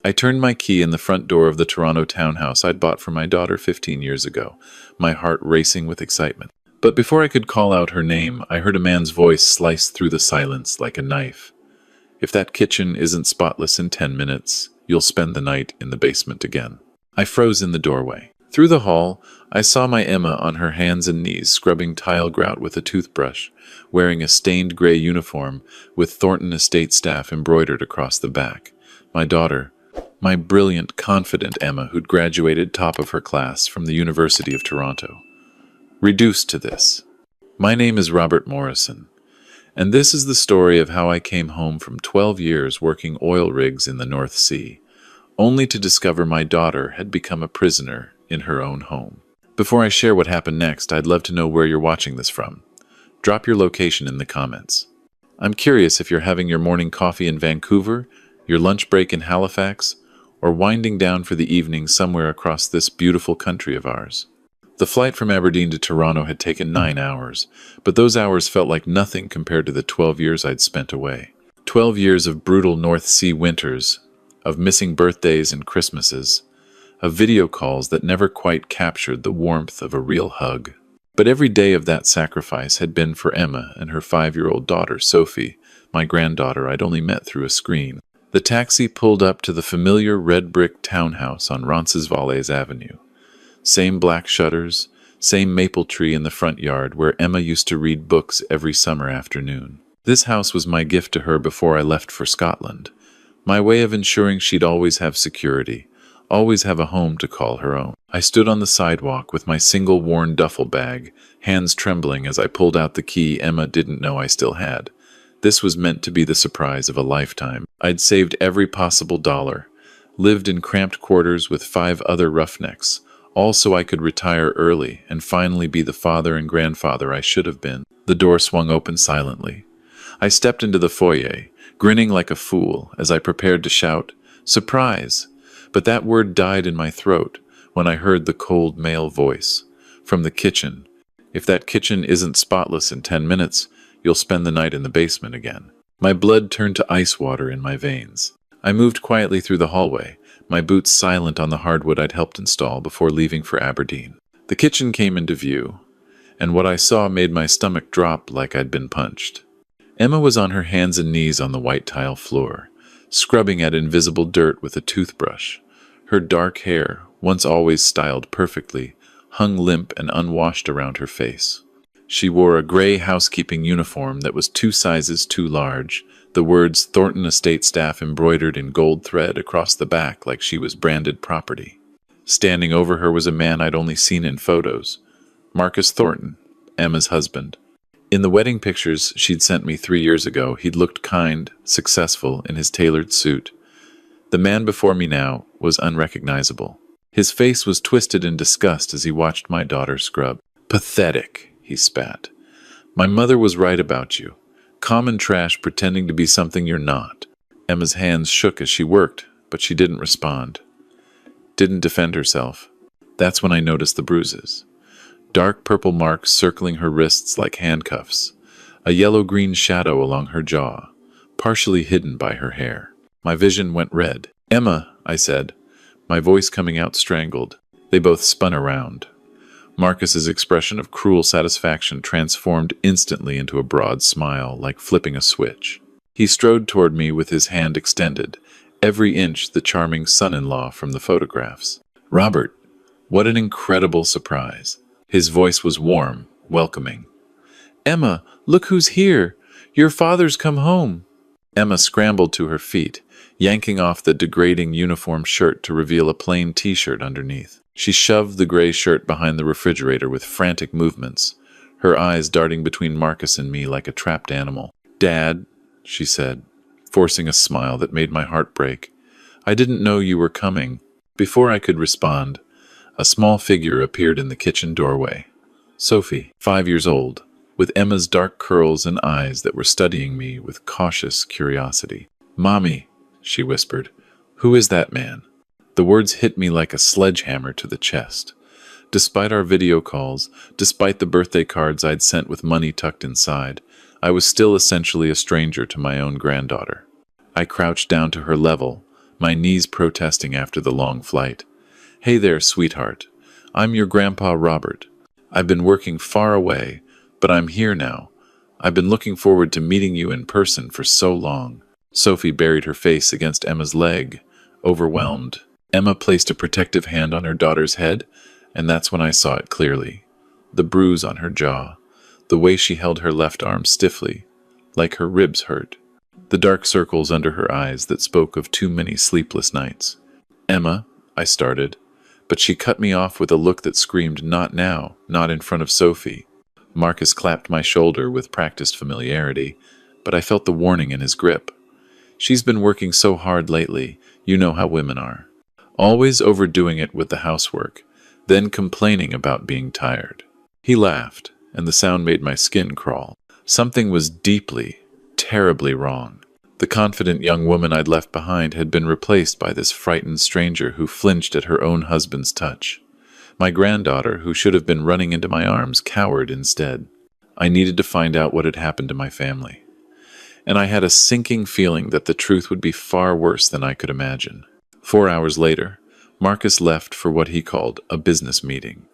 I turned my key in the front door of the Toronto townhouse I'd bought for my daughter 15 years ago, my heart racing with excitement. But before I could call out her name, I heard a man's voice slice through the silence like a knife. If that kitchen isn't spotless in 10 minutes, you'll spend the night in the basement again. I froze in the doorway. Through the hall, I saw my Emma on her hands and knees scrubbing tile grout with a toothbrush, wearing a stained gray uniform with Thornton Estate staff embroidered across the back. My daughter, my brilliant, confident Emma who'd graduated top of her class from the University of Toronto. Reduced to this. My name is Robert Morrison, and this is the story of how I came home from 12 years working oil rigs in the North Sea, only to discover my daughter had become a prisoner in her own home. Before I share what happened next, I'd love to know where you're watching this from. Drop your location in the comments. I'm curious if you're having your morning coffee in Vancouver, your lunch break in Halifax, or winding down for the evening somewhere across this beautiful country of ours. The flight from Aberdeen to Toronto had taken 9 hours, but those hours felt like nothing compared to the 12 years I'd spent away. 12 years of brutal North Sea winters, of missing birthdays and Christmases, of video calls that never quite captured the warmth of a real hug. But every day of that sacrifice had been for Emma and her 5-year-old daughter, Sophie, my granddaughter I'd only met through a screen. The taxi pulled up to the familiar red brick townhouse on Roncesvalles Avenue. Same black shutters, same maple tree in the front yard where Emma used to read books every summer afternoon. This house was my gift to her before I left for Scotland, my way of ensuring she'd always have security, always have a home to call her own. I stood on the sidewalk with my single worn duffel bag, hands trembling as I pulled out the key Emma didn't know I still had. This was meant to be the surprise of a lifetime. I'd saved every possible dollar, lived in cramped quarters with 5 other roughnecks, all so I could retire early and finally be the father and grandfather I should have been. The door swung open silently. I stepped into the foyer, grinning like a fool as I prepared to shout, "Surprise!" But that word died in my throat when I heard the cold male voice from the kitchen. If that kitchen isn't spotless in 10 minutes, you'll spend the night in the basement again. My blood turned to ice water in my veins. I moved quietly through the hallway, my boots silent on the hardwood I'd helped install before leaving for Aberdeen. The kitchen came into view, and what I saw made my stomach drop like I'd been punched. Emma was on her hands and knees on the white tile floor, scrubbing at invisible dirt with a toothbrush. Her dark hair, once always styled perfectly, hung limp and unwashed around her face. She wore a gray housekeeping uniform that was 2 sizes too large, the words Thornton Estate staff embroidered in gold thread across the back like she was branded property. Standing over her was a man I'd only seen in photos, Marcus Thornton, Emma's husband. In the wedding pictures she'd sent me 3 years ago, he'd looked kind, successful in his tailored suit. The man before me now was unrecognizable. His face was twisted in disgust as he watched my daughter scrub. "Pathetic," he spat. "My mother was right about you. Common trash pretending to be something you're not." Emma's hands shook as she worked, but she didn't respond. Didn't defend herself. That's when I noticed the bruises. Dark purple marks circling her wrists like handcuffs. A yellow-green shadow along her jaw, partially hidden by her hair. My vision went red. "Emma," I said, my voice coming out strangled. They both spun around. Marcus's expression of cruel satisfaction transformed instantly into a broad smile, like flipping a switch. He strode toward me with his hand extended, every inch the charming son-in-law from the photographs. "Robert, what an incredible surprise." His voice was warm, welcoming. "Emma, look who's here! Your father's come home!" Emma scrambled to her feet, yanking off the degrading uniform shirt to reveal a plain t-shirt underneath. She shoved the gray shirt behind the refrigerator with frantic movements, her eyes darting between Marcus and me like a trapped animal. "Dad," she said, forcing a smile that made my heart break, "I didn't know you were coming." Before I could respond, a small figure appeared in the kitchen doorway. Sophie, 5 years old, with Emma's dark curls and eyes that were studying me with cautious curiosity. "Mommy," she whispered, "who is that man?" The words hit me like a sledgehammer to the chest. Despite our video calls, despite the birthday cards I'd sent with money tucked inside, I was still essentially a stranger to my own granddaughter. I crouched down to her level, my knees protesting after the long flight. "Hey there, sweetheart. I'm your Grandpa Robert. I've been working far away, but I'm here now. I've been looking forward to meeting you in person for so long." Sophie buried her face against Emma's leg, overwhelmed. Emma placed a protective hand on her daughter's head, and that's when I saw it clearly. The bruise on her jaw, the way she held her left arm stiffly, like her ribs hurt. The dark circles under her eyes that spoke of too many sleepless nights. "Emma," I started, but she cut me off with a look that screamed, "Not now, not in front of Sophie." Marcus clapped my shoulder with practiced familiarity, but I felt the warning in his grip. "She's been working so hard lately, you know how women are. Always overdoing it with the housework, then complaining about being tired." He laughed, and the sound made my skin crawl. Something was deeply, terribly wrong. The confident young woman I'd left behind had been replaced by this frightened stranger who flinched at her own husband's touch. My granddaughter, who should have been running into my arms, cowered instead. I needed to find out what had happened to my family. And I had a sinking feeling that the truth would be far worse than I could imagine. 4 hours later, Marcus left for what he called a business meeting,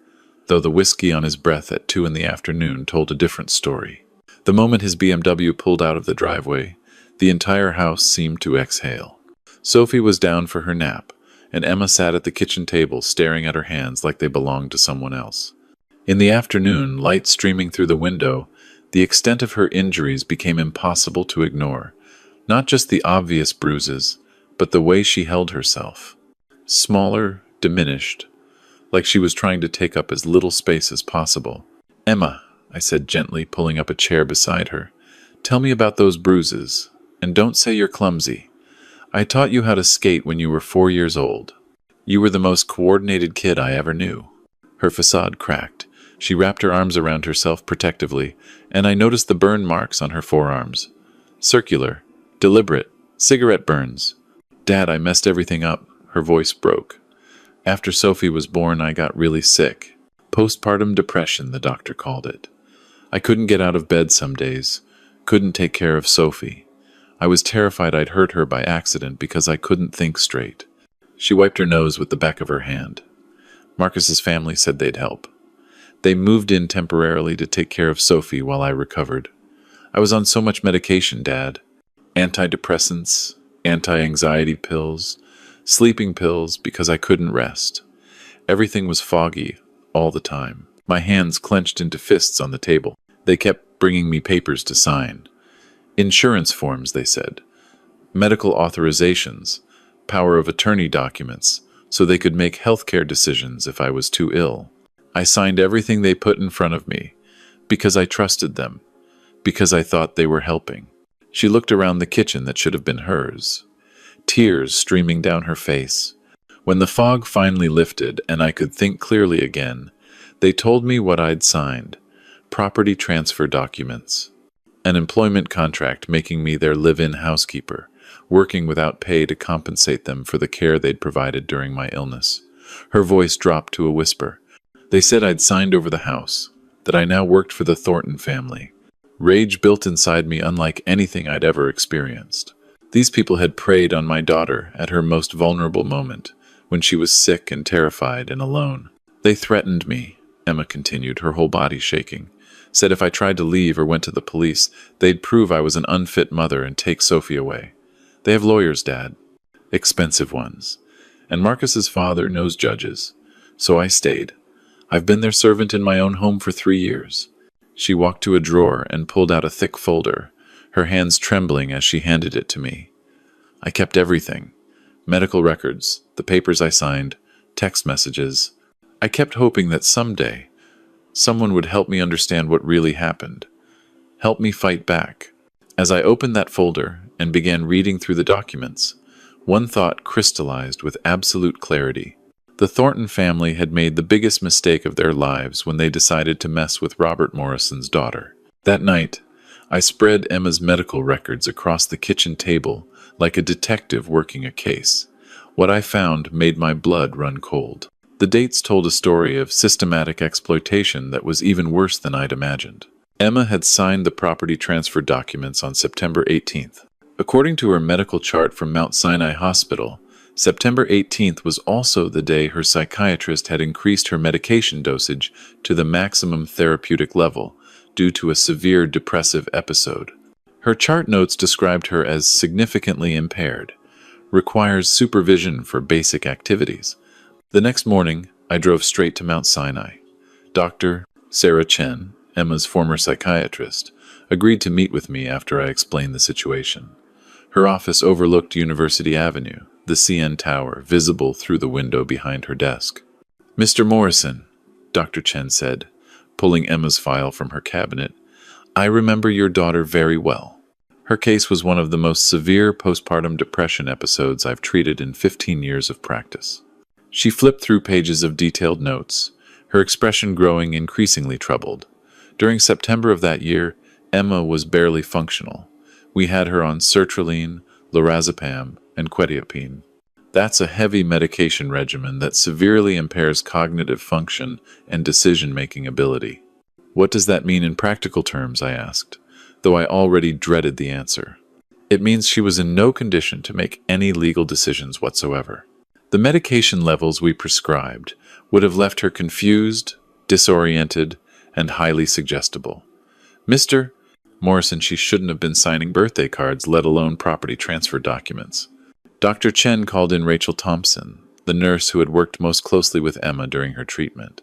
though the whiskey on his breath at 2 in the afternoon told a different story. The moment his BMW pulled out of the driveway, the entire house seemed to exhale. Sophie was down for her nap, and Emma sat at the kitchen table staring at her hands like they belonged to someone else. In the afternoon, light streaming through the window, the extent of her injuries became impossible to ignore. Not just the obvious bruises, but the way she held herself. Smaller, diminished, like she was trying to take up as little space as possible. "Emma," I said gently, pulling up a chair beside her, "tell me about those bruises, and don't say you're clumsy. I taught you how to skate when you were 4 years old. You were the most coordinated kid I ever knew." Her facade cracked. She wrapped her arms around herself protectively, and I noticed the burn marks on her forearms. Circular, deliberate, cigarette burns. "Dad, I messed everything up." Her voice broke. "After Sophie was born, I got really sick. Postpartum depression, the doctor called it. I couldn't get out of bed some days, couldn't take care of Sophie. I was terrified I'd hurt her by accident because I couldn't think straight." She wiped her nose with the back of her hand. "Marcus's family said they'd help. They moved in temporarily to take care of Sophie while I recovered. I was on so much medication, Dad. Antidepressants, anti-anxiety pills, sleeping pills because I couldn't rest. Everything was foggy all the time. My hands clenched into fists on the table. They kept bringing me papers to sign. Insurance forms, they said. Medical authorizations, power of attorney documents, so they could make healthcare decisions if I was too ill. I signed everything they put in front of me, because I trusted them, because I thought they were helping." She looked around the kitchen that should have been hers, tears streaming down her face. When the fog finally lifted and I could think clearly again, they told me what I'd signed: property transfer documents, an employment contract making me their live-in housekeeper, working without pay to compensate them for the care they'd provided during my illness. Her voice dropped to a whisper. They said I'd signed over the house, that I now worked for the Thornton family. Rage built inside me unlike anything I'd ever experienced. These people had preyed on my daughter at her most vulnerable moment, when she was sick and terrified and alone. "They threatened me," Emma continued, her whole body shaking. "Said if I tried to leave or went to the police, they'd prove I was an unfit mother and take Sophie away. They have lawyers, Dad. Expensive ones. And Marcus's father knows judges. So I stayed. I've been their servant in my own home for 3 years." She walked to a drawer and pulled out a thick folder, her hands trembling as she handed it to me. I kept everything. Medical records, the papers I signed, text messages. I kept hoping that someday, someone would help me understand what really happened. Help me fight back. As I opened that folder and began reading through the documents, one thought crystallized with absolute clarity. The Thornton family had made the biggest mistake of their lives when they decided to mess with Robert Morrison's daughter. That night, I spread Emma's medical records across the kitchen table like a detective working a case. What I found made my blood run cold. The dates told a story of systematic exploitation that was even worse than I'd imagined. Emma had signed the property transfer documents on September 18th. According to her medical chart from Mount Sinai Hospital, September 18th was also the day her psychiatrist had increased her medication dosage to the maximum therapeutic level due to a severe depressive episode. Her chart notes described her as significantly impaired, requires supervision for basic activities. The next morning, I drove straight to Mount Sinai. Dr. Sarah Chen, Emma's former psychiatrist, agreed to meet with me after I explained the situation. Her office overlooked University Avenue, the CN Tower, visible through the window behind her desk. "Mr. Morrison," Dr. Chen said, pulling Emma's file from her cabinet, "I remember your daughter very well. Her case was one of the most severe postpartum depression episodes I've treated in 15 years of practice." She flipped through pages of detailed notes, her expression growing increasingly troubled. During September of that year, Emma was barely functional. We had her on sertraline, lorazepam, and quetiapine. That's a heavy medication regimen that severely impairs cognitive function and decision-making ability. "What does that mean in practical terms?" I asked, though I already dreaded the answer. "It means she was in no condition to make any legal decisions whatsoever. The medication levels we prescribed would have left her confused, disoriented, and highly suggestible. Mr. Morrison, she shouldn't have been signing birthday cards, let alone property transfer documents." Dr. Chen called in Rachel Thompson, the nurse who had worked most closely with Emma during her treatment.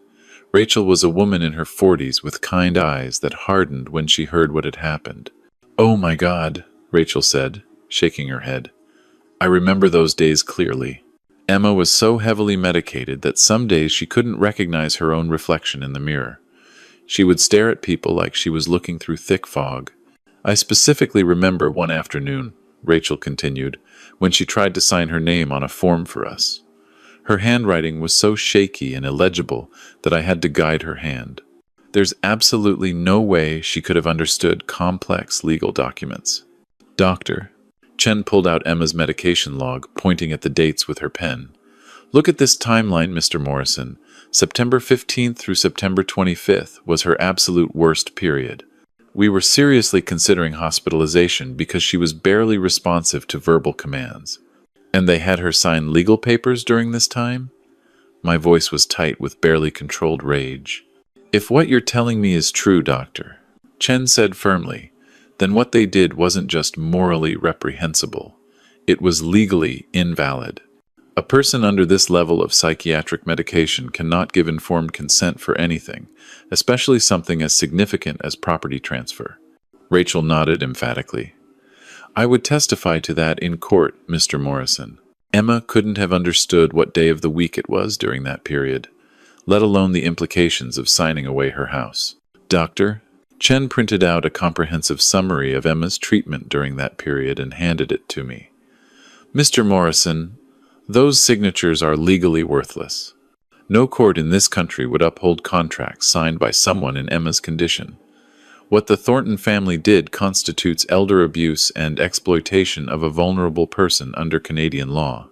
Rachel was a woman in her 40s with kind eyes that hardened when she heard what had happened. "Oh my God," Rachel said, shaking her head. "I remember those days clearly. Emma was so heavily medicated that some days she couldn't recognize her own reflection in the mirror. She would stare at people like she was looking through thick fog. I specifically remember one afternoon," Rachel continued, "when she tried to sign her name on a form for us. Her handwriting was so shaky and illegible that I had to guide her hand. There's absolutely no way she could have understood complex legal documents." "Doctor." Chen pulled out Emma's medication log, pointing at the dates with her pen. "Look at this timeline, Mr. Morrison. September 15th through September 25th was her absolute worst period. We were seriously considering hospitalization because she was barely responsive to verbal commands. And they had her sign legal papers during this time?" My voice was tight with barely controlled rage. "If what you're telling me is true, Doctor," Chen said firmly, "then what they did wasn't just morally reprehensible. It was legally invalid. A person under this level of psychiatric medication cannot give informed consent for anything, especially something as significant as property transfer." Rachel nodded emphatically. "I would testify to that in court, Mr. Morrison. Emma couldn't have understood what day of the week it was during that period, let alone the implications of signing away her house." "Doctor?" Chen printed out a comprehensive summary of Emma's treatment during that period and handed it to me. "Mr. Morrison, those signatures are legally worthless. No court in this country would uphold contracts signed by someone in Emma's condition. What the Thornton family did constitutes elder abuse and exploitation of a vulnerable person under Canadian law."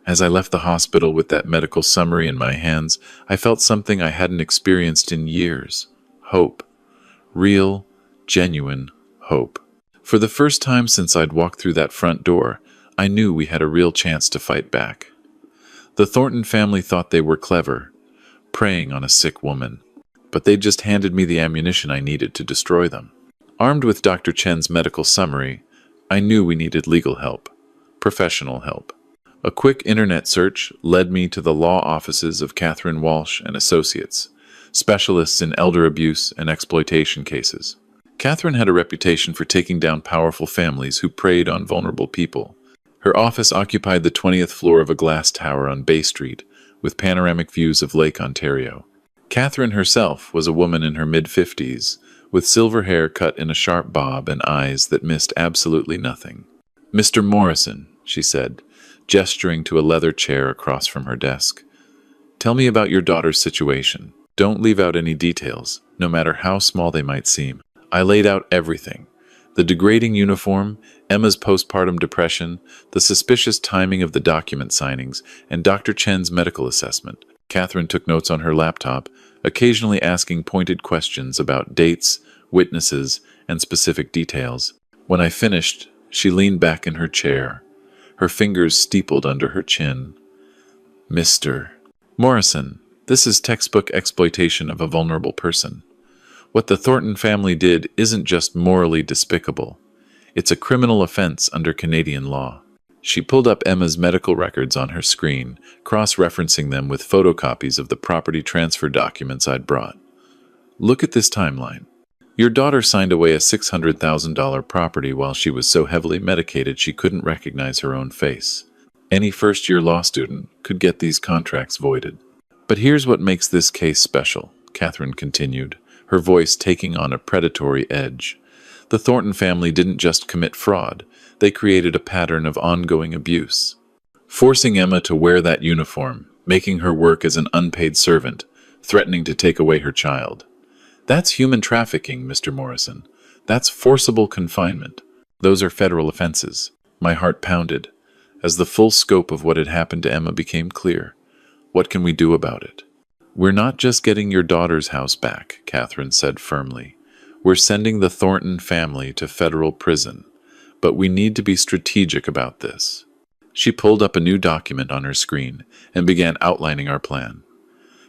As I left the hospital with that medical summary in my hands, I felt something I hadn't experienced in years. Hope. Real, genuine hope. For the first time since I'd walked through that front door, I knew we had a real chance to fight back. The Thornton family thought they were clever, preying on a sick woman, but they just handed me the ammunition I needed to destroy them. Armed with Dr. Chen's medical summary, I knew we needed legal help, professional help. A quick internet search led me to the law offices of Catherine Walsh and Associates, specialists in elder abuse and exploitation cases. Catherine had a reputation for taking down powerful families who preyed on vulnerable people. Her office occupied the 20th floor of a glass tower on Bay Street, with panoramic views of Lake Ontario. Catherine herself was a woman in her mid-50s, with silver hair cut in a sharp bob and eyes that missed absolutely nothing. "Mr. Morrison," she said, gesturing to a leather chair across from her desk, "tell me about your daughter's situation. Don't leave out any details, no matter how small they might seem." I laid out everything. The degrading uniform, Emma's postpartum depression, the suspicious timing of the document signings, and Dr. Chen's medical assessment. Catherine took notes on her laptop, occasionally asking pointed questions about dates, witnesses, and specific details. When I finished, she leaned back in her chair, her fingers steepled under her chin. Mr. Morrison, this is textbook exploitation of a vulnerable person. What the Thornton family did isn't just morally despicable. It's a criminal offense under Canadian law. She pulled up Emma's medical records on her screen, cross-referencing them with photocopies of the property transfer documents I'd brought. Look at this timeline. Your daughter signed away a $600,000 property while she was so heavily medicated she couldn't recognize her own face. Any first-year law student could get these contracts voided. But here's what makes this case special, Catherine continued, her voice taking on a predatory edge. The Thornton family didn't just commit fraud, they created a pattern of ongoing abuse. Forcing Emma to wear that uniform, making her work as an unpaid servant, threatening to take away her child. That's human trafficking, Mr. Morrison. That's forcible confinement. Those are federal offenses. My heart pounded, as the full scope of what had happened to Emma became clear. What can we do about it? We're not just getting your daughter's house back, Catherine said firmly. We're sending the Thornton family to federal prison. But we need to be strategic about this. She pulled up a new document on her screen and began outlining our plan.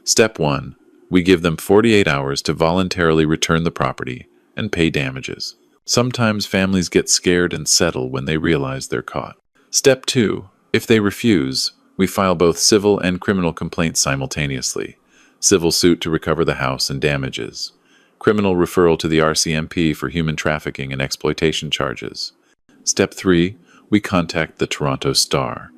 Step 1. We give them 48 hours to voluntarily return the property and pay damages. Sometimes families get scared and settle when they realize they're caught. Step 2. If they refuse, we file both civil and criminal complaints simultaneously. Civil suit to recover the house and damages. Criminal referral to the RCMP for human trafficking and exploitation charges. Step 3. We contact the Toronto Star.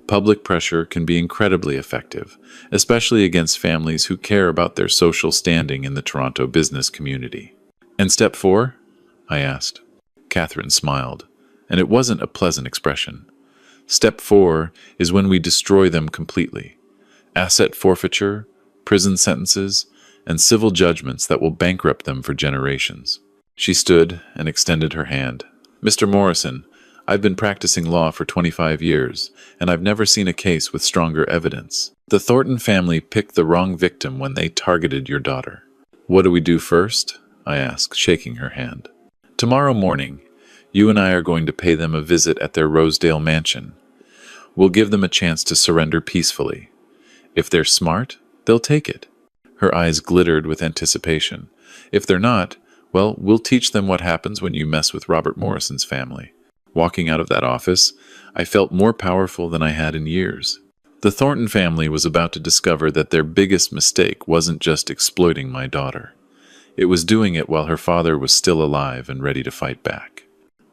Public pressure can be incredibly effective, especially against families who care about their social standing in the Toronto business community. And step 4? I asked. Catherine smiled, and it wasn't a pleasant expression. Step 4 is when we destroy them completely. Asset forfeiture, prison sentences, and civil judgments that will bankrupt them for generations. She stood and extended her hand. Mr. Morrison, I've been practicing law for 25 years, and I've never seen a case with stronger evidence. The Thornton family picked the wrong victim when they targeted your daughter. What do we do first? I asked, shaking her hand. Tomorrow morning, you and I are going to pay them a visit at their Rosedale mansion. We'll give them a chance to surrender peacefully. If they're smart, they'll take it. Her eyes glittered with anticipation. If they're not, well, we'll teach them what happens when you mess with Robert Morrison's family. Walking out of that office, I felt more powerful than I had in years. The Thornton family was about to discover that their biggest mistake wasn't just exploiting my daughter. It was doing it while her father was still alive and ready to fight back.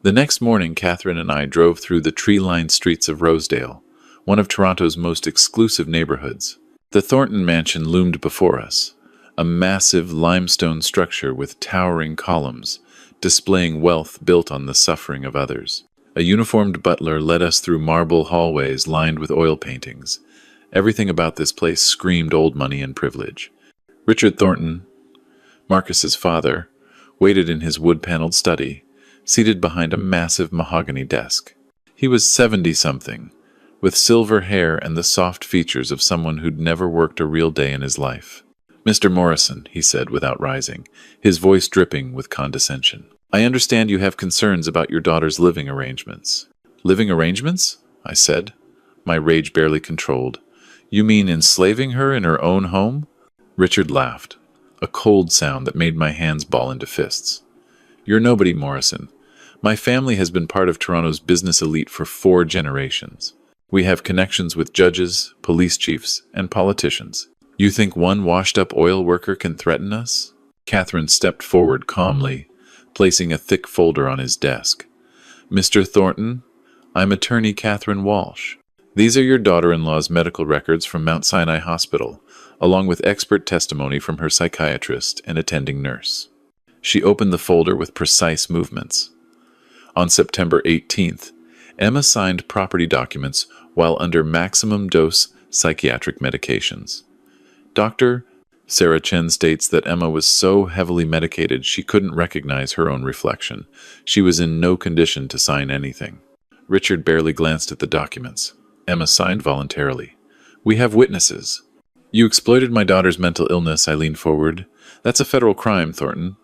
The next morning, Catherine and I drove through the tree-lined streets of Rosedale, one of Toronto's most exclusive neighborhoods. The Thornton mansion loomed before us, a massive limestone structure with towering columns, displaying wealth built on the suffering of others. A uniformed butler led us through marble hallways lined with oil paintings. Everything about this place screamed old money and privilege. Richard Thornton, Marcus's father, waited in his wood-paneled study, seated behind a massive mahogany desk. He was 70-something, with silver hair and the soft features of someone who'd never worked a real day in his life. Mr. Morrison, he said without rising, his voice dripping with condescension. I understand you have concerns about your daughter's living arrangements. Living arrangements? I said, my rage barely controlled. You mean enslaving her in her own home? Richard laughed, a cold sound that made my hands ball into fists. You're nobody, Morrison. My family has been part of Toronto's business elite for 4 generations. We have connections with judges, police chiefs, and politicians. You think one washed-up oil worker can threaten us? Catherine stepped forward calmly, placing a thick folder on his desk. Mr. Thornton, I'm attorney Catherine Walsh. These are your daughter-in-law's medical records from Mount Sinai Hospital, along with expert testimony from her psychiatrist and attending nurse. She opened the folder with precise movements. On September 18th, Emma signed property documents while under maximum dose psychiatric medications. Dr. Sarah Chen states that Emma was so heavily medicated she couldn't recognize her own reflection. She was in no condition to sign anything. Richard barely glanced at the documents. Emma signed voluntarily. We have witnesses. You exploited my daughter's mental illness, I leaned forward. That's a federal crime, Thornton.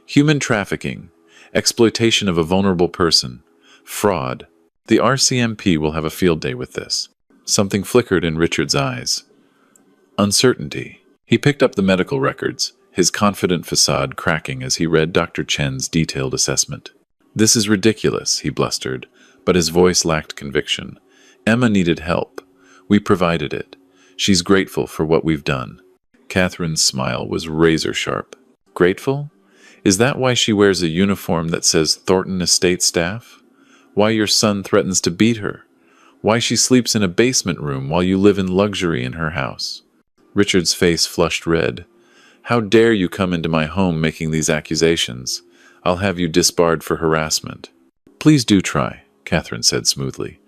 Human trafficking, exploitation of a vulnerable person, fraud. The RCMP will have a field day with this. Something flickered in Richard's eyes. Uncertainty. He picked up the medical records, his confident facade cracking as he read Dr. Chen's detailed assessment. This is ridiculous, he blustered, but his voice lacked conviction. Emma needed help. We provided it. She's grateful for what we've done. Catherine's smile was razor-sharp. Grateful? Is that why she wears a uniform that says Thornton Estate Staff? Why your son threatens to beat her? Why she sleeps in a basement room while you live in luxury in her house? Richard's face flushed red. How dare you come into my home making these accusations? I'll have you disbarred for harassment. Please do try, Catherine said smoothly.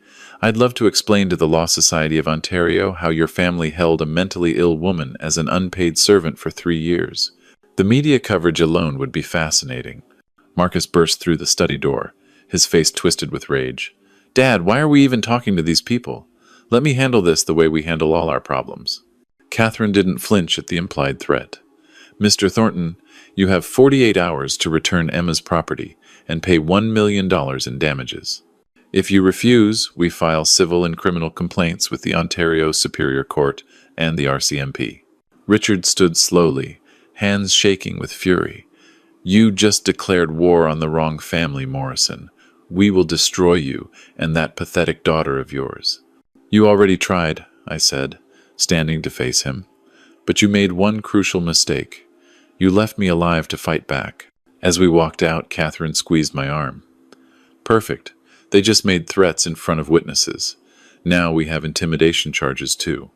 I'd love to explain to the Law Society of Ontario how your family held a mentally ill woman as an unpaid servant for 3 years. The media coverage alone would be fascinating. Marcus burst through the study door, his face twisted with rage. Dad, why are we even talking to these people? Let me handle this the way we handle all our problems. Catherine didn't flinch at the implied threat. Mr. Thornton, you have 48 hours to return Emma's property and pay $1 million in damages. If you refuse, we file civil and criminal complaints with the Ontario Superior Court and the RCMP. Richard stood slowly, hands shaking with fury. You just declared war on the wrong family, Morrison. We will destroy you and that pathetic daughter of yours. You already tried, I said, standing to face him. But you made one crucial mistake. You left me alive to fight back. As we walked out, Catherine squeezed my arm. Perfect. They just made threats in front of witnesses. Now we have intimidation charges too.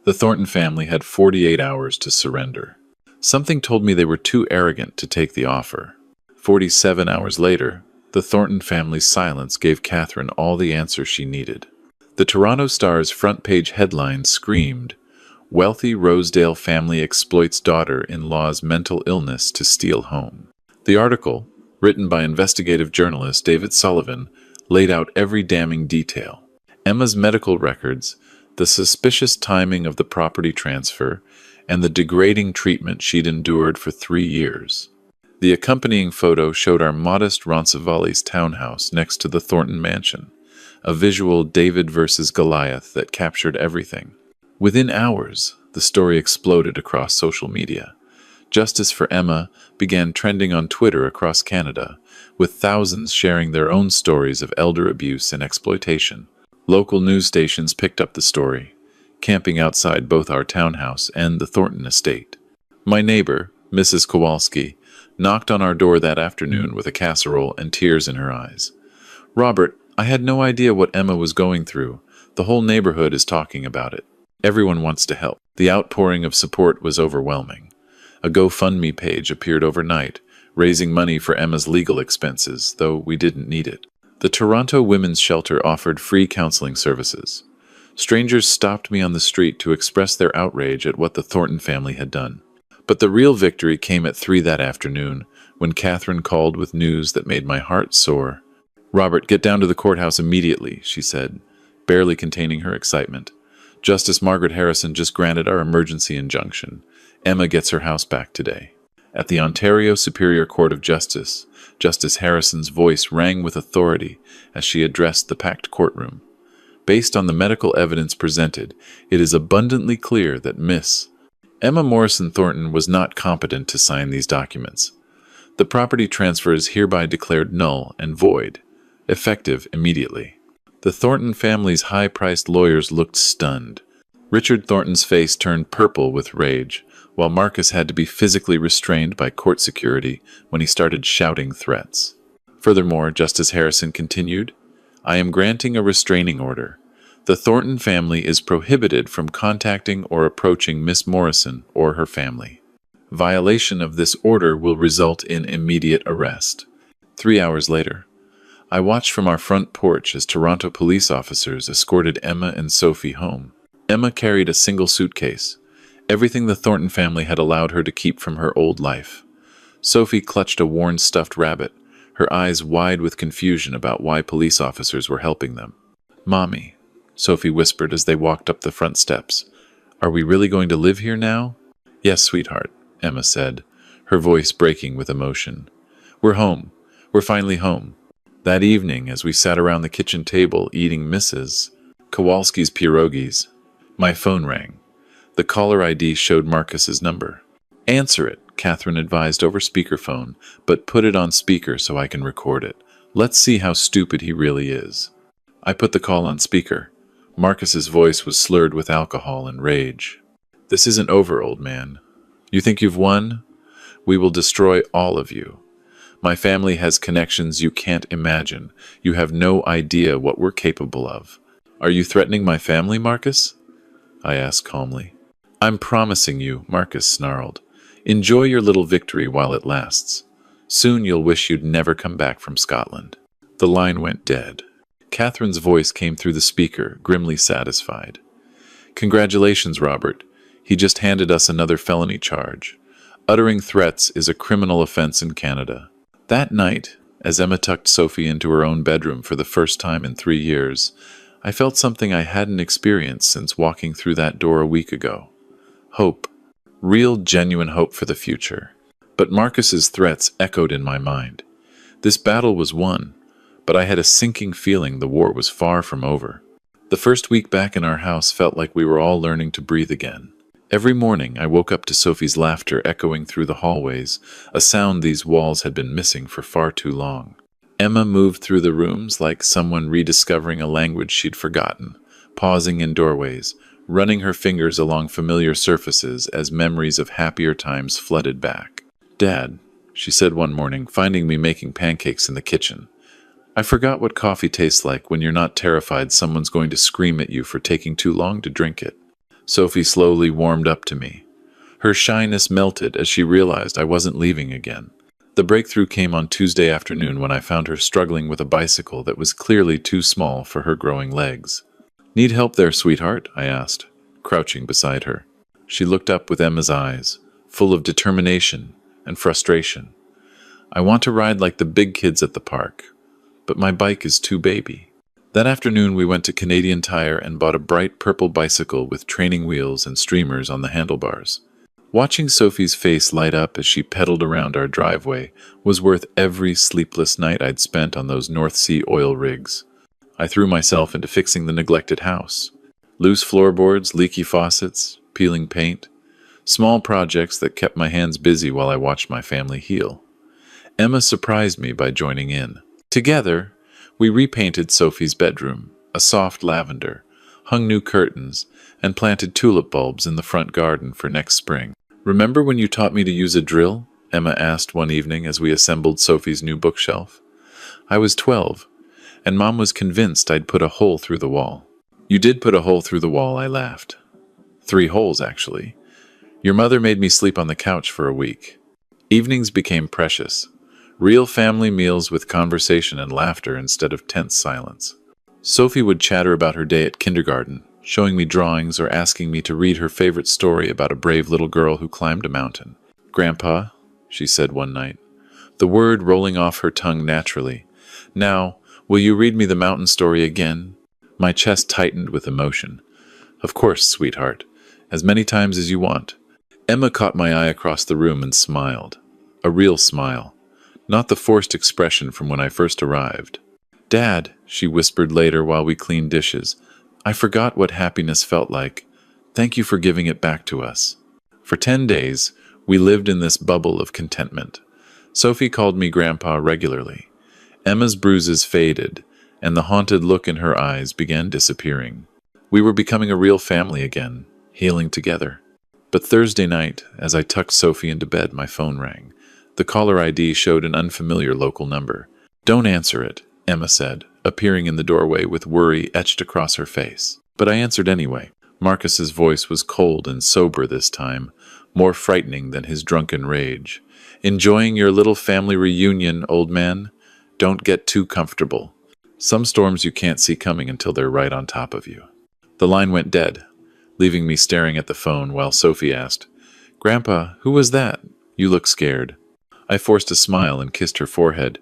The Thornton family had 48 hours to surrender. Something told me they were too arrogant to take the offer. 47 hours later, the Thornton family's silence gave Catherine all the answers she needed. The Toronto Star's front-page headline screamed, Wealthy Rosedale family exploits daughter-in-law's mental illness to steal home. The article, written by investigative journalist David Sullivan, laid out every damning detail. Emma's medical records, the suspicious timing of the property transfer, and the degrading treatment she'd endured for 3 years. The accompanying photo showed our modest Roncesvalles townhouse next to the Thornton mansion, a visual David versus Goliath that captured everything. Within hours, the story exploded across social media. Justice for Emma began trending on Twitter across Canada, with thousands sharing their own stories of elder abuse and exploitation. Local news stations picked up the story, camping outside both our townhouse and the Thornton estate. My neighbor, Mrs. Kowalski, knocked on our door that afternoon with a casserole and tears in her eyes. Robert, I had no idea what Emma was going through. The whole neighborhood is talking about it. Everyone wants to help. The outpouring of support was overwhelming. A GoFundMe page appeared overnight, raising money for Emma's legal expenses, though we didn't need it. The Toronto Women's Shelter offered free counseling services. Strangers stopped me on the street to express their outrage at what the Thornton family had done. But the real victory came at 3 that afternoon, when Catherine called with news that made my heart soar. Robert, get down to the courthouse immediately, she said, barely containing her excitement. Justice Margaret Harrison just granted our emergency injunction. Emma gets her house back today. At the Ontario Superior Court of Justice, Justice Harrison's voice rang with authority as she addressed the packed courtroom. Based on the medical evidence presented, it is abundantly clear that Miss Emma Morrison Thornton was not competent to sign these documents. The property transfer is hereby declared null and void, effective immediately. The Thornton family's high-priced lawyers looked stunned. Richard Thornton's face turned purple with rage, while Marcus had to be physically restrained by court security when he started shouting threats. Furthermore, Justice Harrison continued, I am granting a restraining order. The Thornton family is prohibited from contacting or approaching Miss Morrison or her family. Violation of this order will result in immediate arrest. 3 hours later, I watched from our front porch as Toronto police officers escorted Emma and Sophie home. Emma carried a single suitcase, everything the Thornton family had allowed her to keep from her old life. Sophie clutched a worn stuffed rabbit, her eyes wide with confusion about why police officers were helping them. Mommy, Sophie whispered as they walked up the front steps. Are we really going to live here now? Yes, sweetheart, Emma said, her voice breaking with emotion. We're home. We're finally home. That evening, as we sat around the kitchen table eating Mrs. Kowalski's pierogies, my phone rang. The caller ID showed Marcus's number. "Answer it," Catherine advised over speakerphone, "but put it on speaker so I can record it. Let's see how stupid he really is." I put the call on speaker. Marcus's voice was slurred with alcohol and rage. "This isn't over, old man. You think you've won? We will destroy all of you. My family has connections you can't imagine. You have no idea what we're capable of." "Are you threatening my family, Marcus?" I asked calmly. "I'm promising you," Marcus snarled. "Enjoy your little victory while it lasts. Soon you'll wish you'd never come back from Scotland." The line went dead. Catherine's voice came through the speaker, grimly satisfied. "Congratulations, Robert. He just handed us another felony charge. Uttering threats is a criminal offense in Canada." That night, as Emma tucked Sophie into her own bedroom for the first time in 3 years, I felt something I hadn't experienced since walking through that door a week ago. Hope. Real, genuine hope for the future. But Marcus's threats echoed in my mind. This battle was won, but I had a sinking feeling the war was far from over. The first week back in our house felt like we were all learning to breathe again. Every morning I woke up to Sophie's laughter echoing through the hallways, a sound these walls had been missing for far too long. Emma moved through the rooms like someone rediscovering a language she'd forgotten, pausing in doorways, running her fingers along familiar surfaces as memories of happier times flooded back. "Dad," she said one morning, finding me making pancakes in the kitchen, "I forgot what coffee tastes like when you're not terrified someone's going to scream at you for taking too long to drink it." Sophie slowly warmed up to me. Her shyness melted as she realized I wasn't leaving again. The breakthrough came on Tuesday afternoon when I found her struggling with a bicycle that was clearly too small for her growing legs. "Need help there, sweetheart?" I asked, crouching beside her. She looked up with Emma's eyes, full of determination and frustration. "I want to ride like the big kids at the park, but my bike is too baby." That afternoon we went to Canadian Tire and bought a bright purple bicycle with training wheels and streamers on the handlebars. Watching Sophie's face light up as she pedaled around our driveway was worth every sleepless night I'd spent on those North Sea oil rigs. I threw myself into fixing the neglected house. Loose floorboards, leaky faucets, peeling paint. Small projects that kept my hands busy while I watched my family heal. Emma surprised me by joining in. Together, we repainted Sophie's bedroom, a soft lavender, hung new curtains, and planted tulip bulbs in the front garden for next spring. "Remember when you taught me to use a drill?" Emma asked one evening as we assembled Sophie's new bookshelf. "I was 12, and Mom was convinced I'd put a hole through the wall." "You did put a hole through the wall," I laughed. 3 holes, actually. "Your mother made me sleep on the couch for a week." Evenings became precious. Real family meals with conversation and laughter instead of tense silence. Sophie would chatter about her day at kindergarten, showing me drawings or asking me to read her favorite story about a brave little girl who climbed a mountain. "Grandpa," she said one night, the word rolling off her tongue naturally, "now, will you read me the mountain story again?" My chest tightened with emotion. "Of course, sweetheart. As many times as you want." Emma caught my eye across the room and smiled. A real smile. Not the forced expression from when I first arrived. "Dad," she whispered later while we cleaned dishes, "I forgot what happiness felt like. Thank you for giving it back to us." For 10 days, we lived in this bubble of contentment. Sophie called me Grandpa regularly. Emma's bruises faded, and the haunted look in her eyes began disappearing. We were becoming a real family again, healing together. But Thursday night, as I tucked Sophie into bed, my phone rang. The caller ID showed an unfamiliar local number. "Don't answer it," Emma said, appearing in the doorway with worry etched across her face. But I answered anyway. Marcus's voice was cold and sober this time, more frightening than his drunken rage. "Enjoying your little family reunion, old man? Don't get too comfortable. Some storms you can't see coming until they're right on top of you." The line went dead, leaving me staring at the phone while Sophie asked, "Grandpa, who was that? You look scared." I forced a smile and kissed her forehead.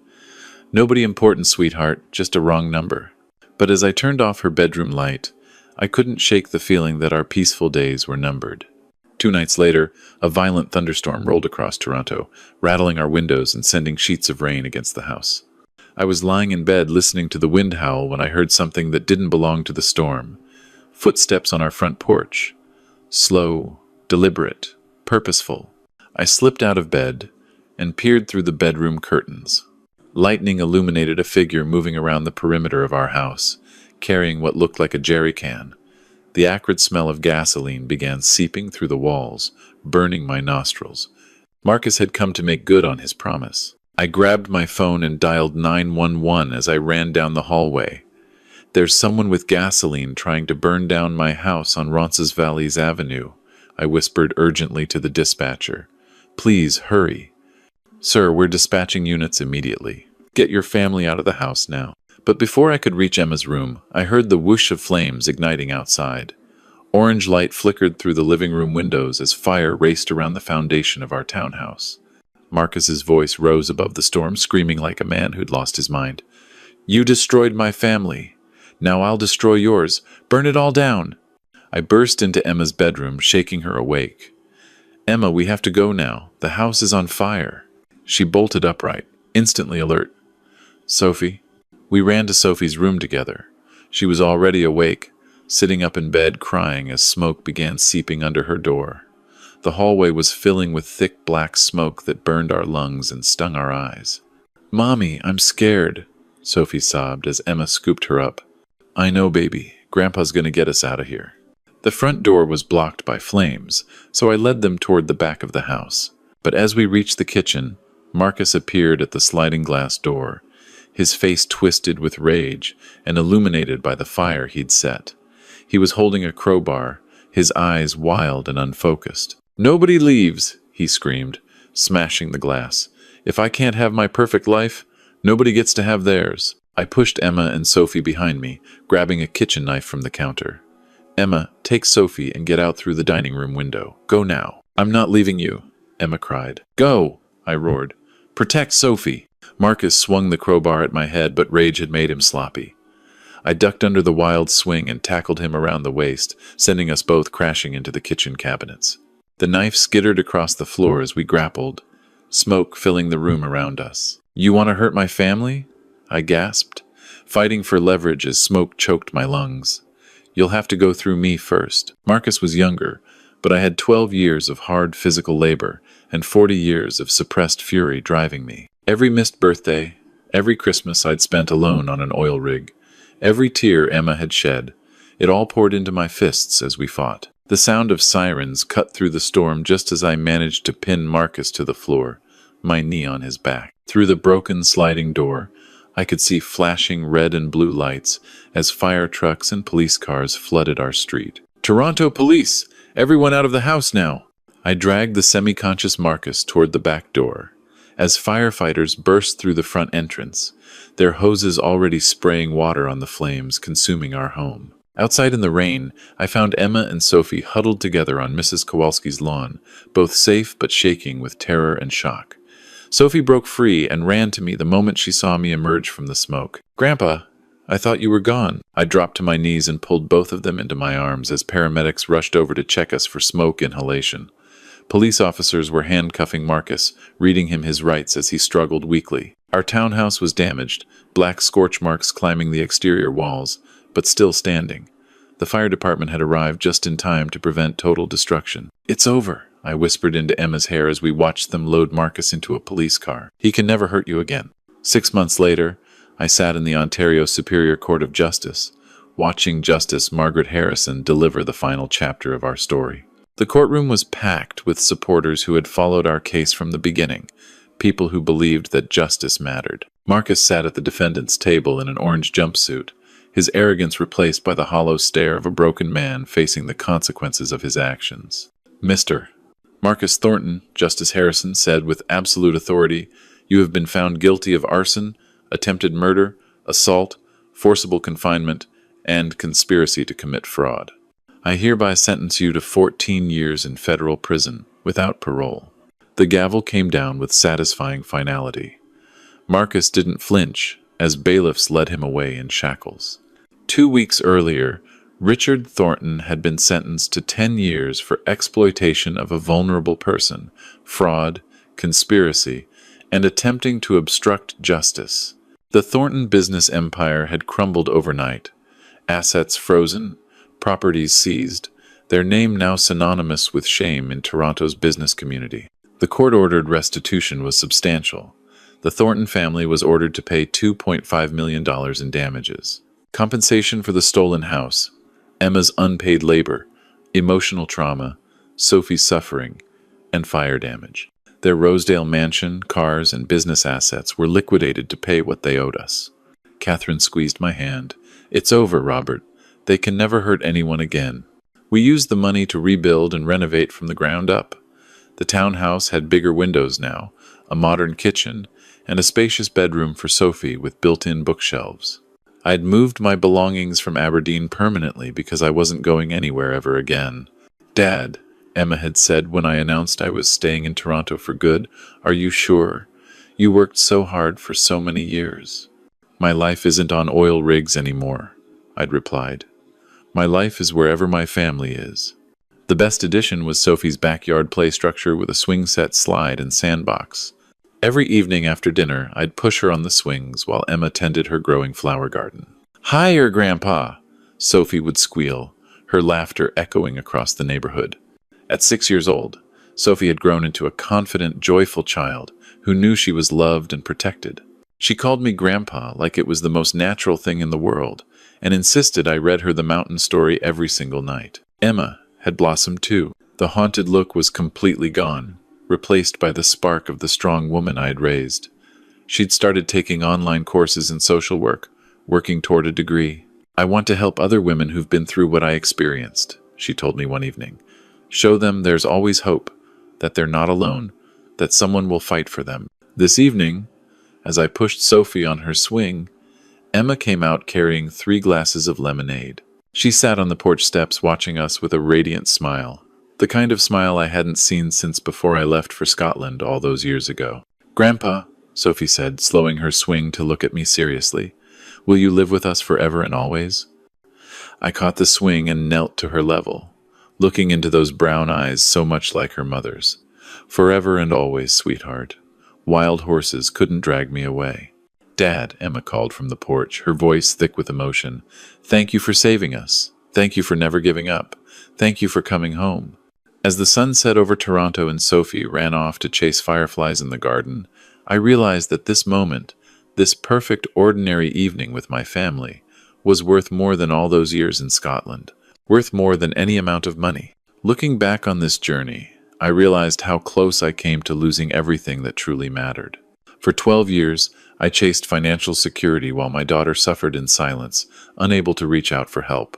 "Nobody important, sweetheart, just a wrong number." But as I turned off her bedroom light, I couldn't shake the feeling that our peaceful days were numbered. 2 nights later, a violent thunderstorm rolled across Toronto, rattling our windows and sending sheets of rain against the house. I was lying in bed listening to the wind howl when I heard something that didn't belong to the storm. Footsteps on our front porch. Slow, deliberate, purposeful. I slipped out of bed and peered through the bedroom curtains. Lightning illuminated a figure moving around the perimeter of our house, carrying what looked like a jerry can. The acrid smell of gasoline began seeping through the walls, burning my nostrils. Marcus had come to make good on his promise. I grabbed my phone and dialed 911 as I ran down the hallway. "There's someone with gasoline trying to burn down my house on Roncesvalles Avenue," I whispered urgently to the dispatcher. "Please, hurry." "Sir, we're dispatching units immediately. Get your family out of the house now." But before I could reach Emma's room, I heard the whoosh of flames igniting outside. Orange light flickered through the living room windows as fire raced around the foundation of our townhouse. Marcus's voice rose above the storm, screaming like a man who'd lost his mind. "You destroyed my family. Now I'll destroy yours. Burn it all down." I burst into Emma's bedroom, shaking her awake. "Emma, we have to go now. The house is on fire." She bolted upright, instantly alert. "Sophie?" We ran to Sophie's room together. She was already awake, sitting up in bed crying as smoke began seeping under her door. The hallway was filling with thick black smoke that burned our lungs and stung our eyes. "Mommy, I'm scared," Sophie sobbed as Emma scooped her up. "I know, baby. Grandpa's gonna get us out of here." The front door was blocked by flames, so I led them toward the back of the house. But as we reached the kitchen, Marcus appeared at the sliding glass door, his face twisted with rage and illuminated by the fire he'd set. He was holding a crowbar, his eyes wild and unfocused. "Nobody leaves," he screamed, smashing the glass. "If I can't have my perfect life, nobody gets to have theirs." I pushed Emma and Sophie behind me, grabbing a kitchen knife from the counter. "Emma, take Sophie and get out through the dining room window. Go now." "I'm not leaving you," Emma cried. "Go," I roared. "Protect Sophie." Marcus swung the crowbar at my head, but rage had made him sloppy. I ducked under the wild swing and tackled him around the waist, sending us both crashing into the kitchen cabinets. The knife skittered across the floor as we grappled, smoke filling the room around us. "You want to hurt my family?" I gasped, fighting for leverage as smoke choked my lungs. "You'll have to go through me first." Marcus was younger, but I had 12 years of hard physical labor and 40 years of suppressed fury driving me. Every missed birthday, every Christmas I'd spent alone on an oil rig, every tear Emma had shed, it all poured into my fists as we fought. The sound of sirens cut through the storm just as I managed to pin Marcus to the floor, my knee on his back. Through the broken sliding door, I could see flashing red and blue lights as fire trucks and police cars flooded our street. "Toronto police! Everyone out of the house now!" I dragged the semi-conscious Marcus toward the back door. As firefighters burst through the front entrance, their hoses already spraying water on the flames, consuming our home. Outside in the rain, I found Emma and Sophie huddled together on Mrs. Kowalski's lawn, both safe but shaking with terror and shock. Sophie broke free and ran to me the moment she saw me emerge from the smoke. "Grandpa, I thought you were gone." I dropped to my knees and pulled both of them into my arms as paramedics rushed over to check us for smoke inhalation. Police officers were handcuffing Marcus, reading him his rights as he struggled weakly. Our townhouse was damaged, black scorch marks climbing the exterior walls, but still standing. The fire department had arrived just in time to prevent total destruction. "It's over," I whispered into Emma's hair as we watched them load Marcus into a police car. "He can never hurt you again." 6 months later, I sat in the Ontario Superior Court of Justice, watching Justice Margaret Harrison deliver the final chapter of our story. The courtroom was packed with supporters who had followed our case from the beginning, people who believed that justice mattered. Marcus sat at the defendant's table in an orange jumpsuit, his arrogance replaced by the hollow stare of a broken man facing the consequences of his actions. "Mr. Marcus Thornton," Justice Harrison said with absolute authority, "you have been found guilty of arson, attempted murder, assault, forcible confinement, and conspiracy to commit fraud. I hereby sentence you to 14 years in federal prison without parole." The gavel came down with satisfying finality. Marcus didn't flinch as bailiffs led him away in shackles. 2 weeks earlier, Richard Thornton had been sentenced to 10 years for exploitation of a vulnerable person, fraud, conspiracy, and attempting to obstruct justice. The Thornton business empire had crumbled overnight. Assets frozen, properties seized, their name now synonymous with shame in Toronto's business community. The court-ordered restitution was substantial. The Thornton family was ordered to pay $2.5 million in damages. Compensation for the stolen house, Emma's unpaid labor, emotional trauma, Sophie's suffering, and fire damage. Their Rosedale mansion, cars, and business assets were liquidated to pay what they owed us. Catherine squeezed my hand. "It's over, Robert. They can never hurt anyone again." We used the money to rebuild and renovate from the ground up. The townhouse had bigger windows now, a modern kitchen, and a spacious bedroom for Sophie with built-in bookshelves. I had moved my belongings from Aberdeen permanently because I wasn't going anywhere ever again. "Dad," Emma had said when I announced I was staying in Toronto for good, "are you sure? You worked so hard for so many years." "My life isn't on oil rigs anymore," I'd replied. "My life is wherever my family is." The best addition was Sophie's backyard play structure with a swing set, slide, and sandbox. Every evening after dinner, I'd push her on the swings while Emma tended her growing flower garden. "Higher, Grandpa!" Sophie would squeal, her laughter echoing across the neighborhood. At 6 years old, Sophie had grown into a confident, joyful child who knew she was loved and protected. She called me Grandpa like it was the most natural thing in the world, and insisted I read her the mountain story every single night. Emma had blossomed too. The haunted look was completely gone, replaced by the spark of the strong woman I had raised. She'd started taking online courses in social work, working toward a degree. "I want to help other women who've been through what I experienced," she told me one evening. "Show them there's always hope, that they're not alone, that someone will fight for them." This evening, as I pushed Sophie on her swing, Emma came out carrying 3 glasses of lemonade. She sat on the porch steps watching us with a radiant smile, the kind of smile I hadn't seen since before I left for Scotland all those years ago. "Grandpa," Sophie said, slowing her swing to look at me seriously, "will you live with us forever and always?" I caught the swing and knelt to her level, looking into those brown eyes so much like her mother's. "Forever and always, sweetheart. Wild horses couldn't drag me away." "Dad," Emma called from the porch, her voice thick with emotion. "Thank you for saving us. Thank you for never giving up. Thank you for coming home." As the sun set over Toronto and Sophie ran off to chase fireflies in the garden, I realized that this moment, this perfect ordinary evening with my family, was worth more than all those years in Scotland, worth more than any amount of money. Looking back on this journey, I realized how close I came to losing everything that truly mattered. For 12 years, I chased financial security while my daughter suffered in silence, unable to reach out for help.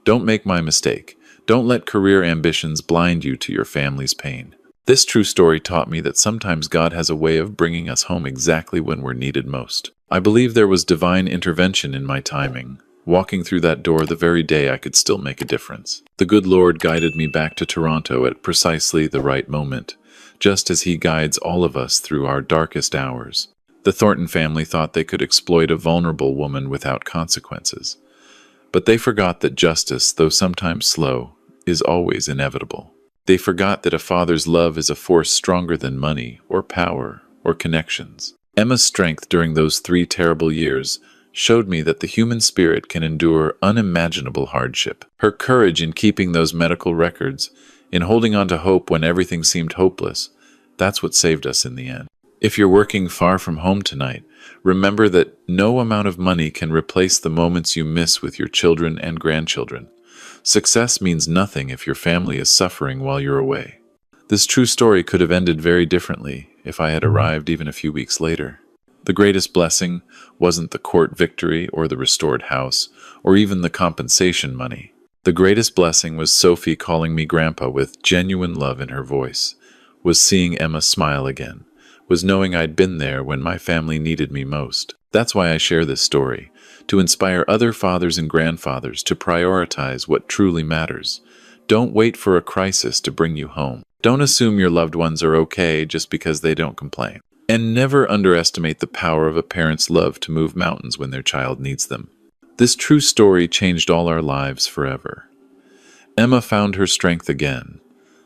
Don't make my mistake. Don't let career ambitions blind you to your family's pain. This true story taught me that sometimes God has a way of bringing us home exactly when we're needed most. I believe there was divine intervention in my timing, walking through that door the very day I could still make a difference. The good Lord guided me back to Toronto at precisely the right moment, just as He guides all of us through our darkest hours. The Thornton family thought they could exploit a vulnerable woman without consequences. But they forgot that justice, though sometimes slow, is always inevitable. They forgot that a father's love is a force stronger than money, or power, or connections. Emma's strength during those 3 terrible years showed me that the human spirit can endure unimaginable hardship. Her courage in keeping those medical records, in holding on to hope when everything seemed hopeless, that's what saved us in the end. If you're working far from home tonight, remember that no amount of money can replace the moments you miss with your children and grandchildren. Success means nothing if your family is suffering while you're away. This true story could have ended very differently if I had arrived even a few weeks later. The greatest blessing wasn't the court victory or the restored house, or even the compensation money. The greatest blessing was Sophie calling me Grandpa with genuine love in her voice, was seeing Emma smile again, was knowing I'd been there when my family needed me most. That's why I share this story, to inspire other fathers and grandfathers to prioritize what truly matters. Don't wait for a crisis to bring you home. Don't assume your loved ones are okay just because they don't complain. And never underestimate the power of a parent's love to move mountains when their child needs them. This true story changed all our lives forever. Emma found her strength again.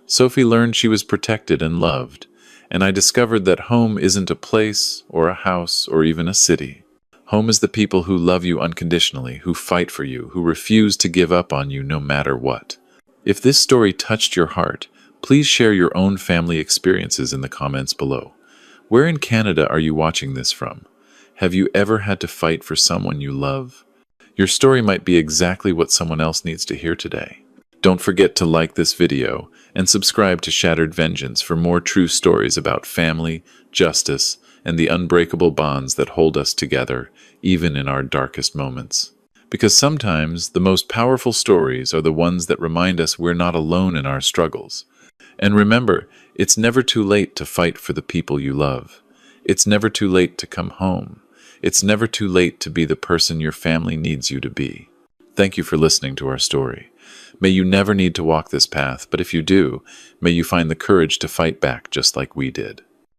Sophie learned she was protected and loved, and I discovered that home isn't a place or a house or even a city. Home is the people who love you unconditionally, who fight for you, who refuse to give up on you no matter what. If this story touched your heart, please share your own family experiences in the comments below. Where in Canada are you watching this from? Have you ever had to fight for someone you love? Your story might be exactly what someone else needs to hear today. Don't forget to like this video and subscribe to Shattered Vengeance for more true stories about family, justice, and the unbreakable bonds that hold us together, even in our darkest moments. Because sometimes the most powerful stories are the ones that remind us we're not alone in our struggles. And remember, it's never too late to fight for the people you love. It's never too late to come home. It's never too late to be the person your family needs you to be. Thank you for listening to our story. May you never need to walk this path, but if you do, may you find the courage to fight back just like we did.